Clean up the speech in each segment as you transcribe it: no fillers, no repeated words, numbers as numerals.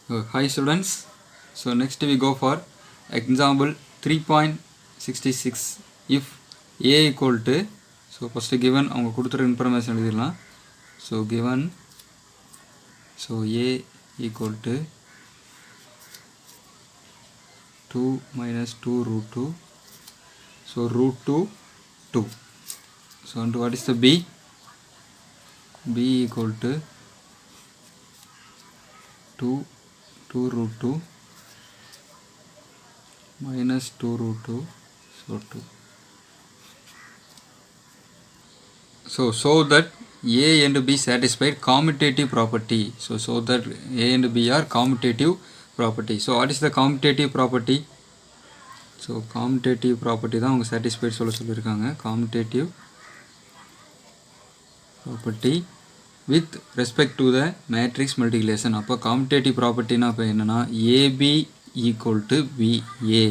Hi students. So next we go for example 3.66. If a equal to, so first given அவங்க கொடுத்துற information எழுதிடலாம். So given, so a equal to 2 minus 2 root 2. So root 2 2. So and what is the b? B equal to 2 root 2 minus 2 root 2, so 2. So that A and B satisfied commutative property. So that A and B are commutative property. So what is the commutative property? So commutative property தான் அவங்க satisfied சொல்லியிருக்காங்க. Commutative property with respect to the matrix multiplication. அப்போ commutative propertyனா அப்போ என்னன்னா AB equal to BA.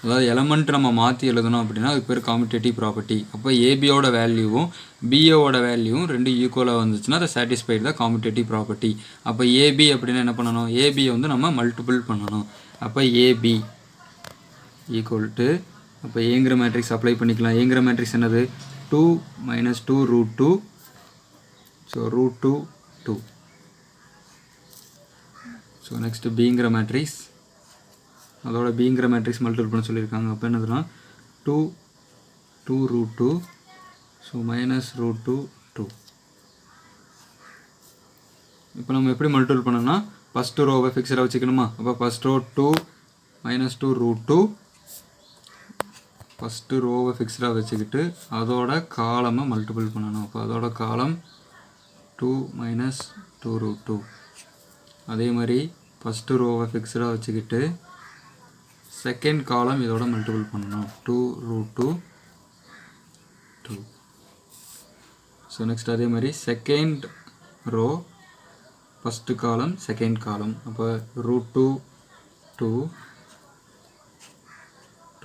அதாவது element நம்ம மாற்றி எழுதணும் அப்படின்னா அதுக்கு பேர் காமிடேட்டிவ் ப்ராப்பர்ட்டி. அப்போ ஏபியோட வேல்யூவும் பிஏவோட வேல்யூவும் ரெண்டு ஈக்குவலாக வந்துச்சுன்னா அதை சாட்டிஸ்ஃபைட் தான் காமிடேட்டிவ் ப்ராப்பர்ட்டி. அப்போ ஏபி அப்படின்னா என்ன பண்ணணும், ஏபியை வந்து நம்ம மல்டிபிள் பண்ணணும். அப்போ ஏபி ஈக்குவல் டு, அப்போ ஏங்கிற மேட்ரிக்ஸ் அப்ளை பண்ணிக்கலாம். ஏங்கிற மேட்ரிக்ஸ் என்னது, 2 minus 2 root 2, so root 2 2. So next பிங்கிற மேட்ரிக்ஸ், அதோட பிங்கிற மேட்ரிக்ஸ் மல்டிபிள் பண்ண சொல்லியிருக்காங்க. அப்போ என்னதுன்னா 2 root 2, ஸோ minus root 2 2. இப்போ நம்ம எப்படி மல்டிபிள் பண்ணோம்னா ஃபஸ்ட்டு ரோவை ஃபிக்ஸடாக வச்சுக்கணுமா. அப்போ first row 2 minus 2 root 2, first ரோவை ஃபிக்ஸடாக வச்சுக்கிட்டு அதோட காலமை மல்டிபிள் பண்ணணும். அப்போ அதோட காலம் 2 minus 2 root 2. அதே மாதிரி ஃபஸ்ட்டு ரோவை ஃபிக்ஸடாக வச்சுக்கிட்டு செகண்ட் காலம் இதோட மல்டிபிள் பண்ணணும், 2 root 2 2. ஸோ நெக்ஸ்ட் அதே மாதிரி second row first column second column. அப்போ root 2 2,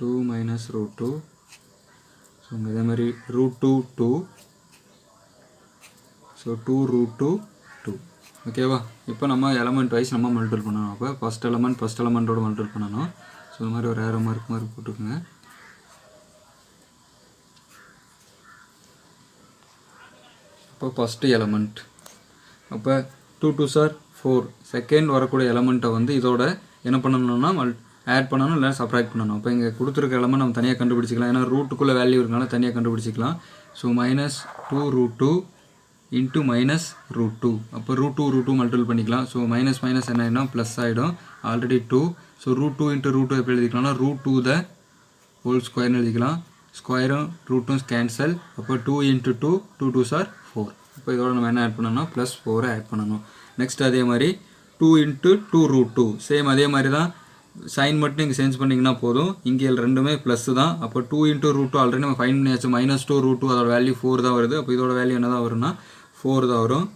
2 minus root 2. ஸோ இதே மாதிரி root 2 2, ஸோ 2 root 2 2. ஓகேவா. இப்போ நம்ம எலமெண்ட் வைஸ் நம்ம மல்டிபிள் பண்ணணும். அப்போ ஃபஸ்ட் எலமெண்ட்டோட மல்டிபிள் பண்ணணும். ஸோ இந்த மாதிரி ஒரு ஏரோ மார்க் மாதிரி போட்டுக்கோங்க. இப்போ ஃபஸ்ட்டு எலமெண்ட், அப்போ 2 2s are 4. செகண்ட் வரக்கூடிய எலமெண்ட்டை வந்து இதோட என்ன பண்ணணும்னா ஆட் பண்ணணும், இல்லை சப்ராக்ட் பண்ணணும். அப்போ இங்கே கொடுத்துருக்க எலமெண்ட் நம்ம தனியாக கண்டுபிடிச்சிக்கலாம். ஏன்னா ரூட்டுக்குள்ளே வேல்யூ இருக்கனால தனியாக கண்டுபிடிச்சிக்கலாம். So minus 2 root 2 into minus root 2. அப்போ root 2 மல்டிபிள் பண்ணிக்கலாம். ஸோ மைனஸ் என்ன ஆகிடும், ப்ளஸ் ஆகிடும். Already 2. So root 2 into root 2 எப்படி எழுதிக்கலாம்னா root 2 த ஹோல் ஸ்கொயர்னு எழுதிக்கலாம். ஸ்கொயரும் ரூட்டும் கேன்சல். அப்போ 2 இன்ட்டு 2, 2 2s are 4. இப்போ இதோட நம்ம என்ன ஆட் பண்ணணும்னா ப்ளஸ் 4 ஆட் பண்ணணும். நெக்ஸ்ட் அதே மாதிரி 2 இன்ட்டு 2 root 2, சேம் அதே மாதிரி தான். சைன் மட்டும் இங்கே சேஞ்ச் பண்ணிங்கன்னா போதும். இங்கே ரெண்டுமே ப்ளஸ் தான். அப்போ 2 இன்ட்டு root 2 ஆல்ரெடி நம்ம ஃபைன் பண்ணியாச்சு. minus 2 root 2 அதோட வேல்யூ 4 தான் வருது. அப்போ இதோட வேல்யூ என்ன தான் வரும்னா 4 தான் வரும்.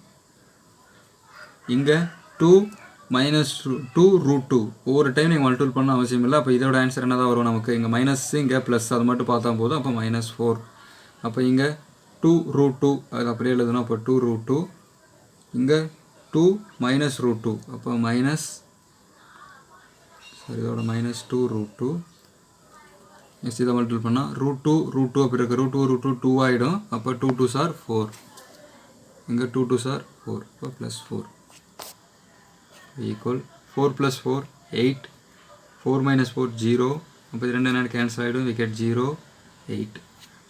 இங்கே 2 minus 2 root 2 ஒவ்வொரு டைம் நீங்கள் மல்டிபிள் பண்ண அவசியம் இல்லை. அப்போ இதோட ஆன்சர் என்ன தான் வரும் நமக்கு, இங்கே மைனஸ் இங்கே ப்ளஸ் அது மட்டும் பார்த்தா போதும். அப்போ -4. அப்போ இங்கே 2 root 2 அது அப்படியே எழுதுனா அப்போ 2 root 2, இங்கே 2 minus root 2, அப்போ இதோட -2 root 2. நெக்ஸ்ட் இதை மல்டிபிள் பண்ணால் root 2 அப்படி இருக்குது. root 2 2 ஆகிடும். அப்போ 2 2s are 4, இங்கே 2 2s are 4. இப்போ +4 ஈக்குவல் 4 + 4 8, 4 - 4 0. அப்போ இது ரெண்டு என்ன கேன்சல் ஆகிடும், we get 0 8.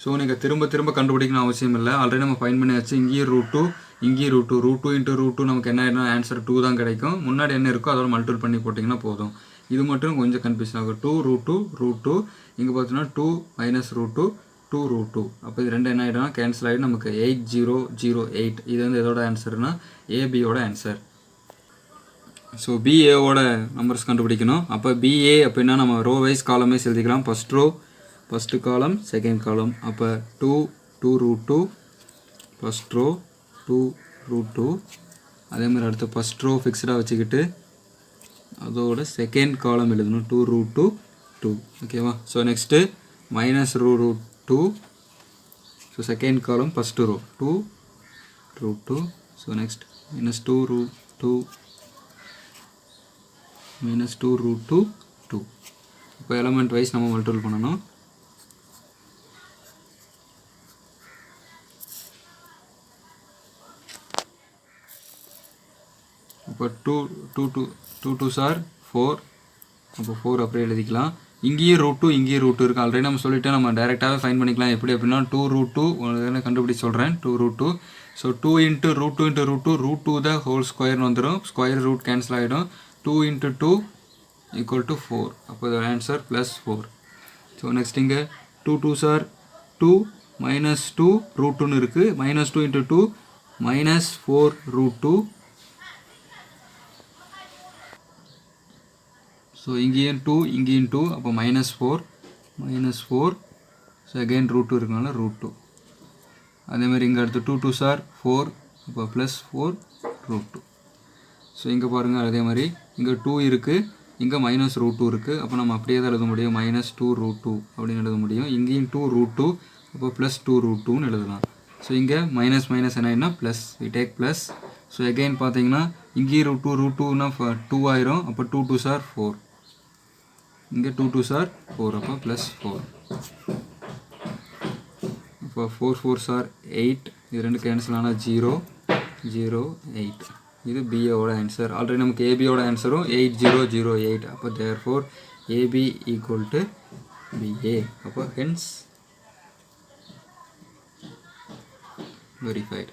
ஸோ நீங்கள் திரும்ப கண்டுபிடிக்கணும் அவசியம் இல்லை. ஆல்ரெடி நம்ம ஃபைன் பண்ணியாச்சு. இங்கேயும் root 2 இங்கேயும் root 2, root 2 இன்ட்டு root 2 நமக்கு என்ன ஆகிடும், ஆன்சர் 2 தான் கிடைக்கும். முன்னாடி என்ன இருக்கோ அதோட மல்டிபிள் பண்ணி போட்டிங்கன்னா போதும். இது மட்டும் கொஞ்சம் கன்ஃபியூஷன் ஆகும். 2 root 2 root 2, இங்கே பார்த்தீங்கன்னா 2 minus root 2 2 root 2. அப்போ இது ரெண்டு என்ன ஆகிடும்னா கேன்சல் ஆகிடும். நமக்கு 8 0 0 8. இது வந்து எதோட ஆன்சர்னா ஏபியோட ஆன்சர். ஸோ பிஏவோட நம்பர்ஸ் கண்டுபிடிக்கணும். அப்போ பிஏ அப்படின்னா நம்ம ரோ வைஸ் காலம் வைஸ் எழுதிக்கலாம். First row first column second column. அப்போ 2 root 2 ஃபஸ்ட் ரோ 2 root 2. அதே மாதிரி அடுத்து ஃபஸ்ட் ரோ ஃபிக்ஸ்டாக வச்சுக்கிட்டு அதோட செகண்ட் காலம் எழுதணும், 2 root 2 2. ஓகேவா. So next minus root 2, so second column first row 2 root 2. So next -2 root 2 minus 2 root 2 2. இப்போ element wise நம்ம multiple பண்ணணும். இப்போ 2 2s are 4. அப்போ 4 அப்படியே எழுதிக்கலாம். இங்கேயும் √2 இங்கேயும் √2 இருக்குது. ஆல்ரெடி நம்ம சொல்லிவிட்டு நம்ம டேரெக்டாகவே ஃபைன் பண்ணிக்கலாம். எப்படி அப்படின்னா 2 √2 உங்களுக்கு கண்டுபிடிச்சி சொல்கிறேன். 2 √2. ஸோ 2 × √2 × √2 தான் ஹோல் ஸ்கொயர்னு வந்துடும். ஸ்கொயர் ரூட் கேன்சல் ஆகிடும். 2 × 2 = 4. அப்போ இதோட ஆன்சர் +4. ஸோ நெக்ஸ்ட் இங்கே 2 2s are 2 -2 √2ன்னு இருக்குது. -2 × 2 -4 √2. ஸோ இங்கேயும் 2 இங்கேயும் 2 அப்போ -4. ஸோ அகெயின் √2 இருக்கனால √2. அதேமாதிரி இங்கே அடுத்து 2 2s are 4 அப்போ +4 √2. ஸோ இங்கே பாருங்கள் அதே மாதிரி இங்கே 2 இருக்குது, இங்கே -√2 இருக்குது. அப்போ நம்ம அப்படியே தான் எழுத முடியும். -2 √2 அப்படின்னு எழுத முடியும். இங்கேயும் 2 √2 அப்போ +2 √2ன்னு எழுதலாம். ஸோ இங்கே மைனஸ் என்ன plus, we take plus. So again பார்த்தீங்கன்னா இங்கேயும் √2னா 2 ஆயிரும். அப்போ 2 2s are 4. இங்கே 2 2s are 4 அப்போ +4. இப்போ 4 4s are 8. இது ரெண்டு கேன்சல் ஆனால் 0 0 8. இது பியோட ஆன்சர். ஆல்ரெடி நமக்கு ஏபியோட ஆன்சரும் 8008. அப்போ therefore A B equal to B A. அப்போ ஹென்ஸ் வெரிஃபைடு.